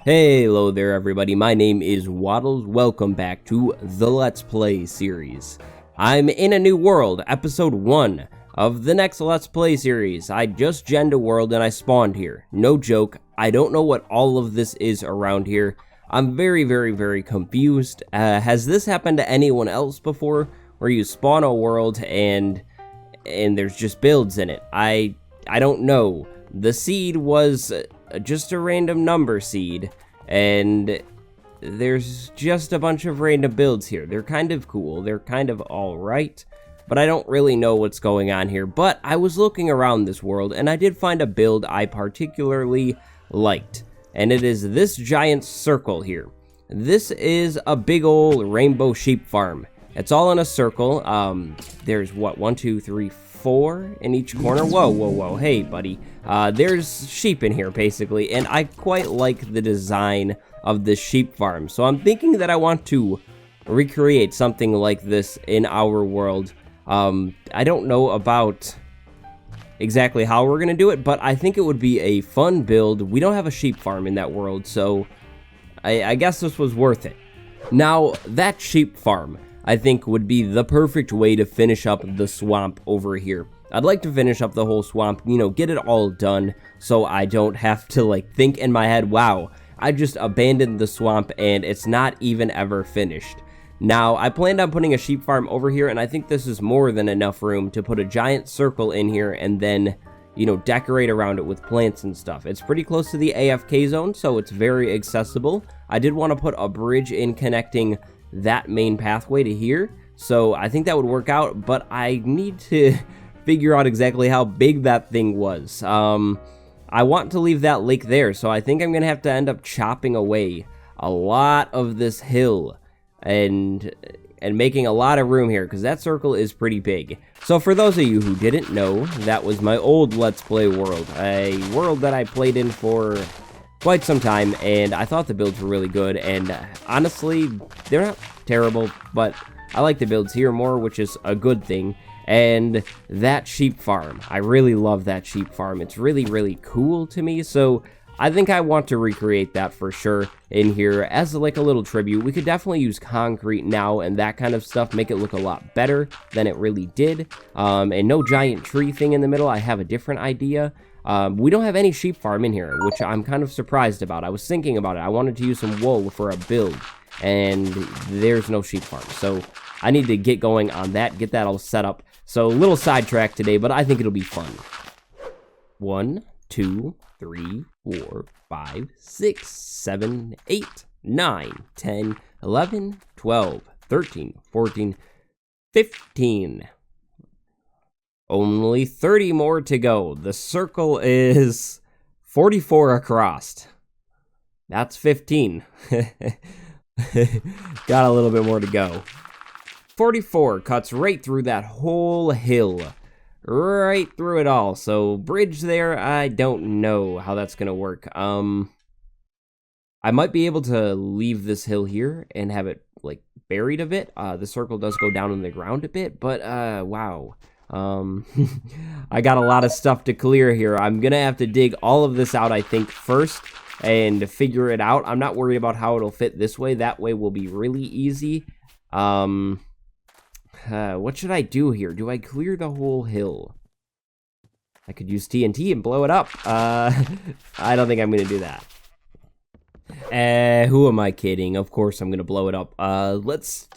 Hello there everybody, my name is Waddles. Welcome back to the Let's Play series. I'm in a new world, episode 1 of the next Let's Play series. I just genned a world and I spawned here. No joke, I don't know what all of this is around here. I'm very confused. Has this happened to anyone else before? Where you spawn a world and there's just builds in it? I don't know. The seed was just a random number seed, and there's just a bunch of random builds here. They're kind of cool, they're kind of alright, but I don't really know what's going on here. But I was looking around this world, and I did find a build I particularly liked, and it is this giant circle here. This is a big old rainbow sheep farm. It's all in a circle. There's what, 1, 2, 3, 4 in each corner. Whoa, hey buddy. There's sheep in here basically, and I quite like the design of this sheep farm. So I'm thinking that I want to recreate something like this in our world. I don't know about exactly how we're gonna do it, but I think it would be a fun build. We don't have a sheep farm in that world, so I guess this was worth it. Now, that sheep farm, I think, would be the perfect way to finish up the swamp over here. I'd like to finish up the whole swamp, you know, get it all done, so I don't have to, like, think in my head, wow, I just abandoned the swamp and it's not even ever finished. Now, I planned on putting a sheep farm over here, and I think this is more than enough room to put a giant circle in here and then, you know, decorate around it with plants and stuff. It's pretty close to the AFK zone, so it's very accessible. I did want to put a bridge in connecting that main pathway to here, so I think that would work out, but I need to figure out exactly how big that thing was. I want to leave that lake there, so I think I'm gonna have to end up chopping away a lot of this hill and making a lot of room here, because that circle is pretty big. So for those of you who didn't know, that was my old Let's Play world, a world that I played in for quite some time, and I thought the builds were really good, and honestly, they're not terrible, but I like the builds here more, which is a good thing. And that sheep farm, I really love that sheep farm. It's really cool to me, so I think I want to recreate that for sure in here as like a little tribute. We could definitely use concrete now and that kind of stuff, make it look a lot better than it really did. And no giant tree thing in the middle. I have a different idea. We don't have any sheep farm in here, which I'm kind of surprised about. I was thinking about it. I wanted to use some wool for a build, and there's no sheep farm. So I need to get going on that, get that all set up. So a little sidetrack today, but I think it'll be fun. 1, 2, 3, 4, 5, 6, 7, 8, 9, 10, 11, 12, 13, 14, 15. Only 30 more to go. The circle is 44 across. That's 15. Got a little bit more to go. 44 cuts right through that whole hill. Right through it all. So bridge there, I don't know how that's gonna work. I might be able to leave this hill here and have it like buried a bit. The circle does go down in the ground a bit, but wow. I got a lot of stuff to clear here. I'm gonna have to dig all of this out, I think, first and figure it out. I'm not worried about how it'll fit this way. That way will be really easy. What should I do here? Do I clear the whole hill? I could use TNT and blow it up. I don't think I'm gonna do that. Who am I kidding? Of course I'm gonna blow it up. Let's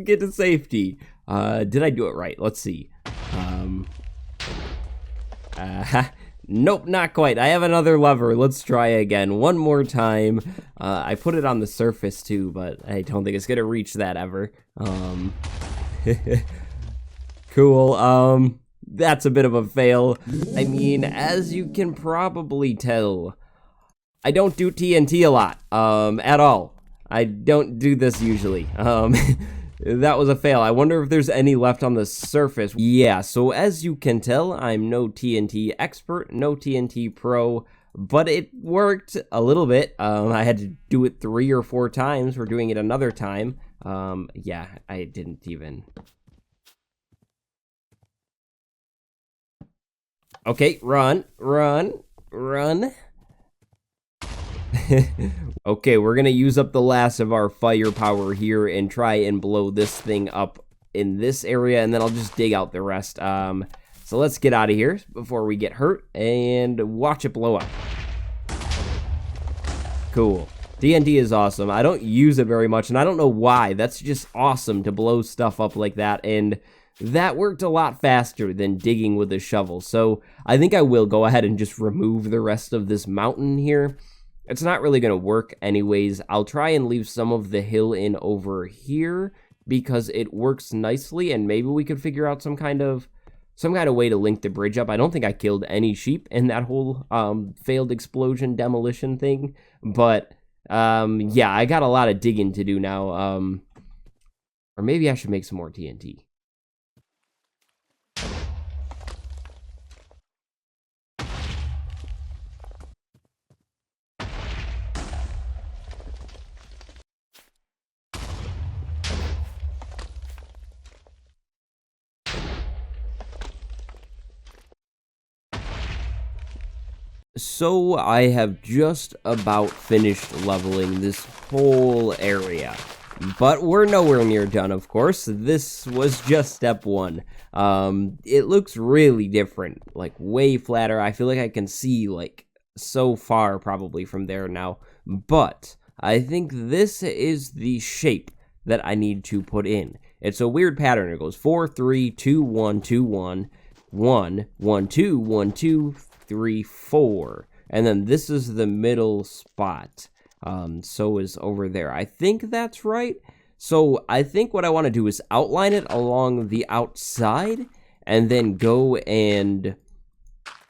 get to safety. Did I do it right? Let's see. Nope, not quite. I have another lever. Let's try again. One more time. I put it on the surface too, but I don't think it's gonna reach that ever. Cool. That's a bit of a fail. I mean, as you can probably tell, I don't do TNT a lot, at all. I don't do this usually. That was a fail. I wonder if there's any left on the surface. Yeah, so as you can tell, I'm no TNT expert, no TNT pro, but it worked a little bit. I had to do it 3 or 4 times. We're doing it another time. Yeah, I didn't even... Okay, run. Okay, we're gonna use up the last of our firepower here and try and blow this thing up in this area, and then I'll just dig out the rest. So let's get out of here before we get hurt and watch it blow up. Cool. TNT is awesome. I don't use it very much, and I don't know why. That's just awesome to blow stuff up like that, and that worked a lot faster than digging with a shovel. So I think I will go ahead and just remove the rest of this mountain here. It's not really going to work anyways. I'll try and leave some of the hill in over here because it works nicely, and maybe we could figure out some kind of way to link the bridge up. I don't think I killed any sheep in that whole failed explosion demolition thing, but yeah, I got a lot of digging to do now. Or maybe I should make some more TNT. So I have just about finished leveling this whole area, but we're nowhere near done, of course. This was just step one. It looks really different, like way flatter. I feel like I can see like so far probably from there now, but I think this is the shape that I need to put in. It's a weird pattern. It goes 4 3 2 1 2 1 1 1 2 1 2 3 4, and then this is the middle spot. So is over there. I think that's right. So I think what I want to do is outline it along the outside and then go and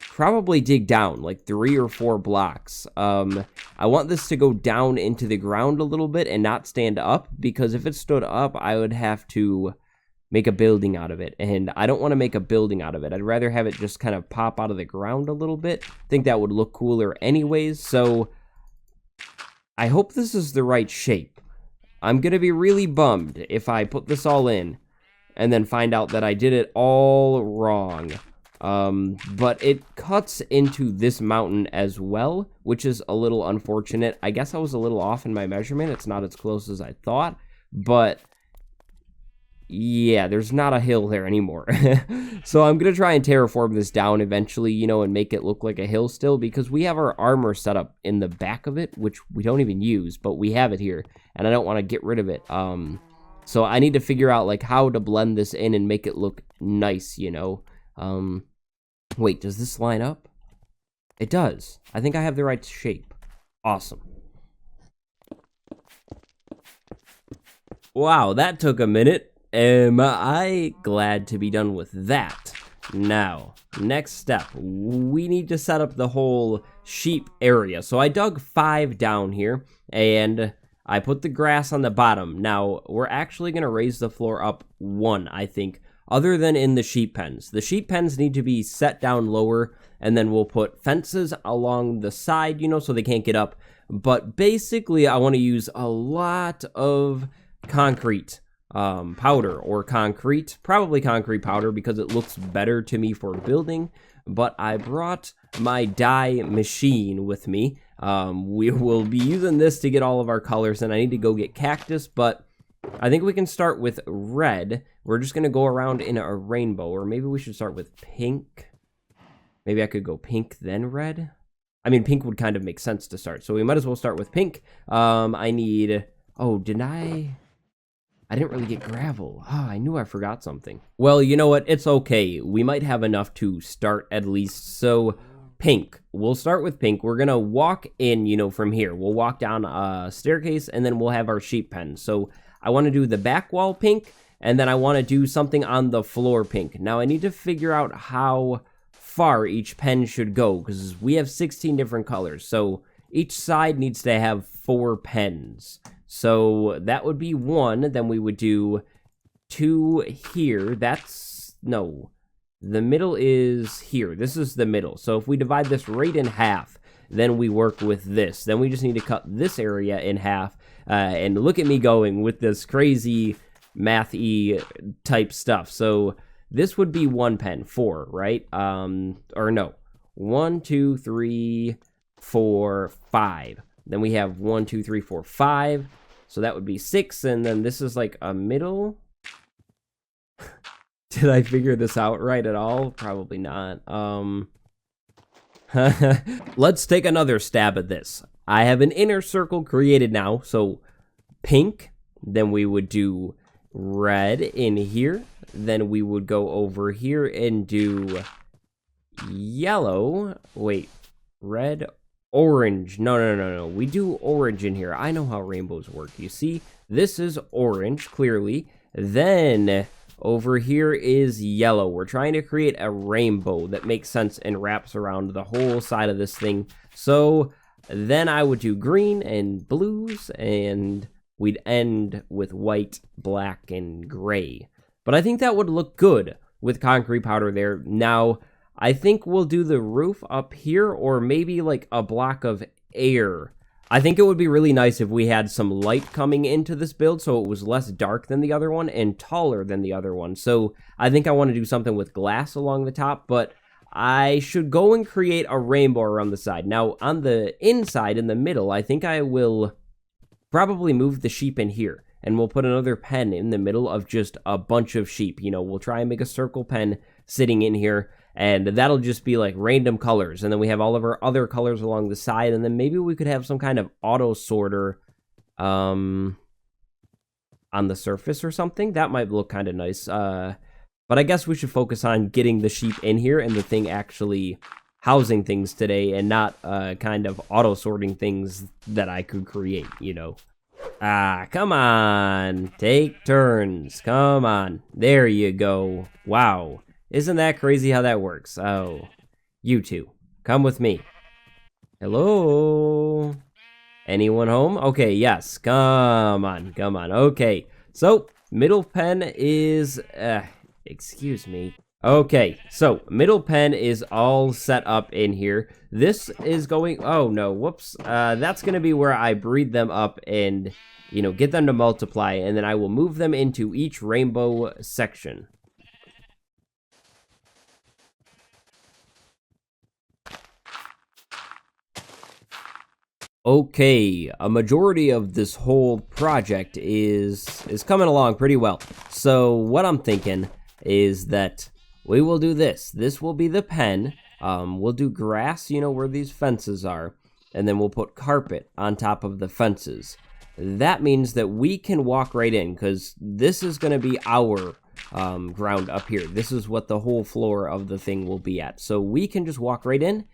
probably dig down like 3 or 4 blocks. I want this to go down into the ground a little bit and not stand up, because if it stood up, I would have to make a building out of it, and I don't want to make a building out of it. I'd rather have it just kind of pop out of the ground a little bit. I think that would look cooler anyways, so I hope this is the right shape. I'm gonna be really bummed if I put this all in and then find out that I did it all wrong. But it cuts into this mountain as well, which is a little unfortunate. I guess I was a little off in my measurement. It's not as close as I thought, but yeah, there's not a hill there anymore. So I'm going to try and terraform this down eventually, you know, and make it look like a hill still, because we have our armor set up in the back of it, which we don't even use, but we have it here, and I don't want to get rid of it. So I need to figure out, like, how to blend this in and make it look nice, you know. Wait, does this line up? It does. I think I have the right shape. Awesome. Wow, that took a minute. Am I glad to be done with that? Now, next step, we need to set up the whole sheep area. So I dug 5 down here, and I put the grass on the bottom. Now, we're actually going to raise the floor up 1, I think, other than in the sheep pens. The sheep pens need to be set down lower, and then we'll put fences along the side, you know, so they can't get up. But basically, I want to use a lot of concrete powder, or concrete, probably concrete powder, because it looks better to me for building. But I brought my dye machine with me. We will be using this to get all of our colors, and I need to go get cactus, but I think we can start with red. We're just going to go around in a rainbow, or maybe we should start with pink. Maybe I could go pink, then red. I mean, pink would kind of make sense to start, so we might as well start with pink. I need... Oh, I didn't really get gravel. Ah, I knew I forgot something. Well, you know what? It's okay. We might have enough to start at least. So, pink. We'll start with pink. We're going to walk in, you know, from here. We'll walk down a staircase, and then we'll have our sheep pen. So, I want to do the back wall pink, and then I want to do something on the floor pink. Now, I need to figure out how far each pen should go, because we have 16 different colors. So, each side needs to have 4 pens. So that would be 1, then we would do 2 here. No, the middle is here. This is the middle. So if we divide this right in half, then we work with this. Then we just need to cut this area in half. And look at me going with this crazy mathy type stuff. So this would be 1 pen, 4, right? Or no, 1, 2, 3, 4, 5. Then we have 1, 2, 3, 4, 5. So that would be 6. And then this is like a middle. Did I figure this out right at all? Probably not. Let's take another stab at this. I have an inner circle created now. So pink. Then we would do red in here. Then we would go over here and do yellow. Wait, red, orange. No. We do orange in here. I know how rainbows work. You see, this is orange, clearly. Then over here is yellow. We're trying to create a rainbow that makes sense and wraps around the whole side of this thing. So then I would do green and blues, and we'd end with white, black, and gray. But I think that would look good with concrete powder there. Now, I think we'll do the roof up here, or maybe like a block of air. I think it would be really nice if we had some light coming into this build so it was less dark than the other one and taller than the other one. So I think I want to do something with glass along the top, but I should go and create a rainbow around the side. Now, on the inside, in the middle, I think I will probably move the sheep in here. And we'll put another pen in the middle of just a bunch of sheep. You know, we'll try and make a circle pen sitting in here. And that'll just be like random colors. And then we have all of our other colors along the side. And then maybe we could have some kind of auto sorter on the surface or something. That might look kind of nice. But I guess we should focus on getting the sheep in here and the thing actually housing things today. And not kind of auto sorting things that I could create, you know. Come on. Take turns. Come on. There you go. Wow. Isn't that crazy how that works? Oh, you two, come with me. Hello? Anyone home? Okay, yes. Come on. Okay, so middle pen is... excuse me. Okay, so middle pen is all set up in here. This is going... Oh, no. Whoops. That's going to be where I breed them up and, you know, get them to multiply. And then I will move them into each rainbow section. Okay, a majority of this whole project is coming along pretty well. So what I'm thinking is that we will do this. This will be the pen. We'll do grass, you know, where these fences are. And then we'll put carpet on top of the fences. That means that we can walk right in, because this is going to be our ground up here. This is what the whole floor of the thing will be at. So we can just walk right in.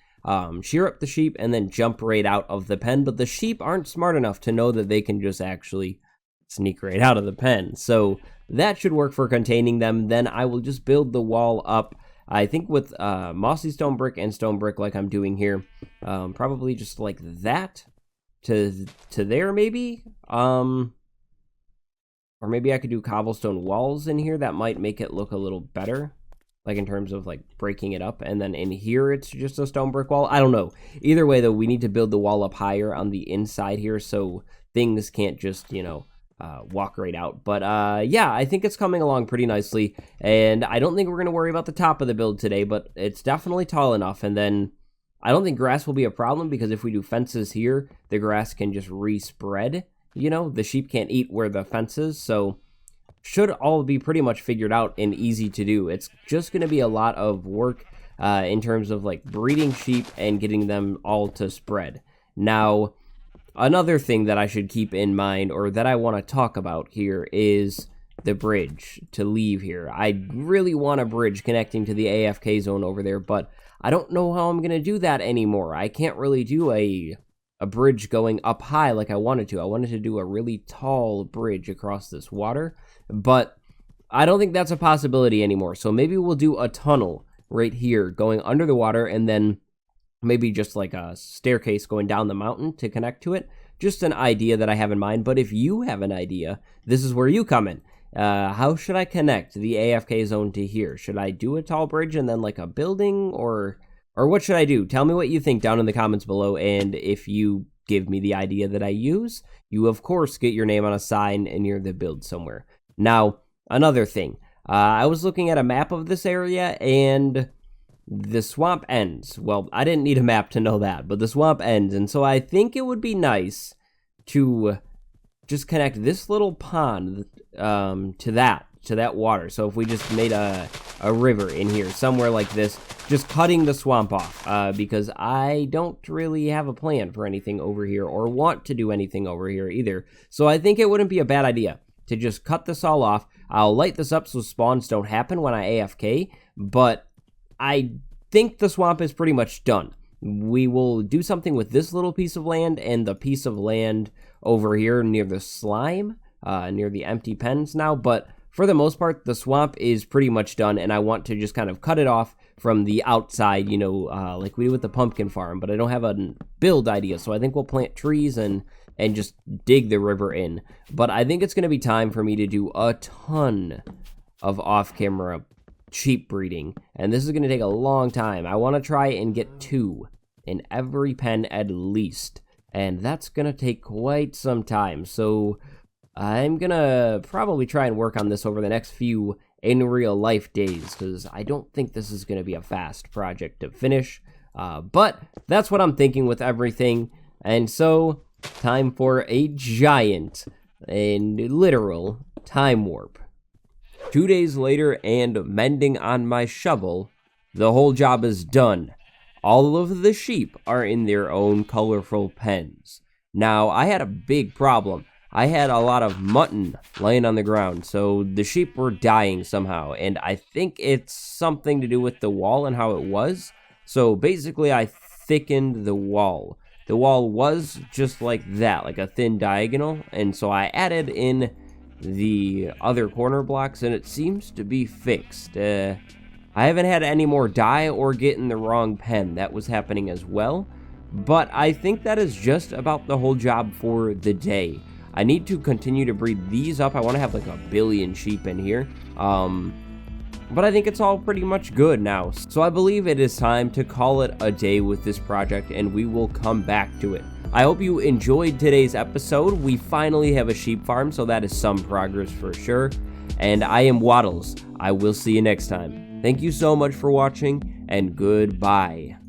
Shear up the sheep and then jump right out of the pen, but the sheep aren't smart enough to know that they can just actually sneak right out of the pen. So that should work for containing them. Then I will just build the wall up, I think with mossy stone brick and stone brick like I'm doing here. Probably just like that to there maybe. Or maybe I could do cobblestone walls in here. That might make it look a little better. Like in terms of like breaking it up, and then in here it's just a stone brick wall. I don't know. Either way though, we need to build the wall up higher on the inside here so things can't just, you know, walk right out. But yeah, I think it's coming along pretty nicely, and I don't think we're going to worry about the top of the build today, but it's definitely tall enough. And then I don't think grass will be a problem, because if we do fences here, the grass can just respread. You know, the sheep can't eat where the fence is, so should all be pretty much figured out and easy to do. It's just going to be a lot of work in terms of like breeding sheep and getting them all to spread. Now, another thing that I should keep in mind, or that I want to talk about here, is the bridge to leave here. I really want a bridge connecting to the AFK zone over there, but I don't know how I'm going to do that anymore. I can't really do a bridge going up high like I wanted to. I wanted to do a really tall bridge across this water, but I don't think that's a possibility anymore. So maybe we'll do a tunnel right here going under the water, and then maybe just like a staircase going down the mountain to connect to it. Just an idea that I have in mind, but if you have an idea, this is where you come in. How should I connect the AFK zone to here? Should I do a tall bridge and then like a building, or what should I do? Tell me what you think down in the comments below, and if you give me the idea that I use, you of course get your name on a sign and near the build somewhere. Now, another thing, I was looking at a map of this area, and the swamp ends. Well, I didn't need a map to know that, but the swamp ends. And so I think it would be nice to just connect this little pond to that water. So if we just made a river in here, somewhere like this, just cutting the swamp off, because I don't really have a plan for anything over here or want to do anything over here either. So I think it wouldn't be a bad idea to just cut this all off. I'll light this up so spawns don't happen when I AFK, but I think the swamp is pretty much done. We will do something with this little piece of land and the piece of land over here near the slime, near the empty pens now, but for the most part, the swamp is pretty much done, and I want to just kind of cut it off from the outside, you know, like we did with the pumpkin farm, but I don't have a build idea, so I think we'll plant trees and just dig the river in. But I think it's going to be time for me to do a ton of off-camera sheep breeding, and this is going to take a long time. I want to try and get 2 in every pen at least, and that's going to take quite some time, so I'm gonna probably try and work on this over the next few in real life days, because I don't think this is gonna be a fast project to finish, but that's what I'm thinking with everything. And so time for a giant and literal time warp. 2 days later, and mending on my shovel, the whole job is done. All of the sheep are in their own colorful pens. Now, I had a big problem. I had a lot of mutton laying on the ground, so the sheep were dying somehow, and I think it's something to do with the wall and how it was. So basically, I thickened the wall. The wall was just like that, like a thin diagonal, and so I added in the other corner blocks, and it seems to be fixed. I haven't had any more die or get in the wrong pen. That was happening as well, but I think that is just about the whole job for the day. I need to continue to breed these up. I want to have like 1 billion sheep in here. But I think it's all pretty much good now. So I believe it is time to call it a day with this project, and we will come back to it. I hope you enjoyed today's episode. We finally have a sheep farm, so that is some progress for sure. And I am Waddles. I will see you next time. Thank you so much for watching, and goodbye.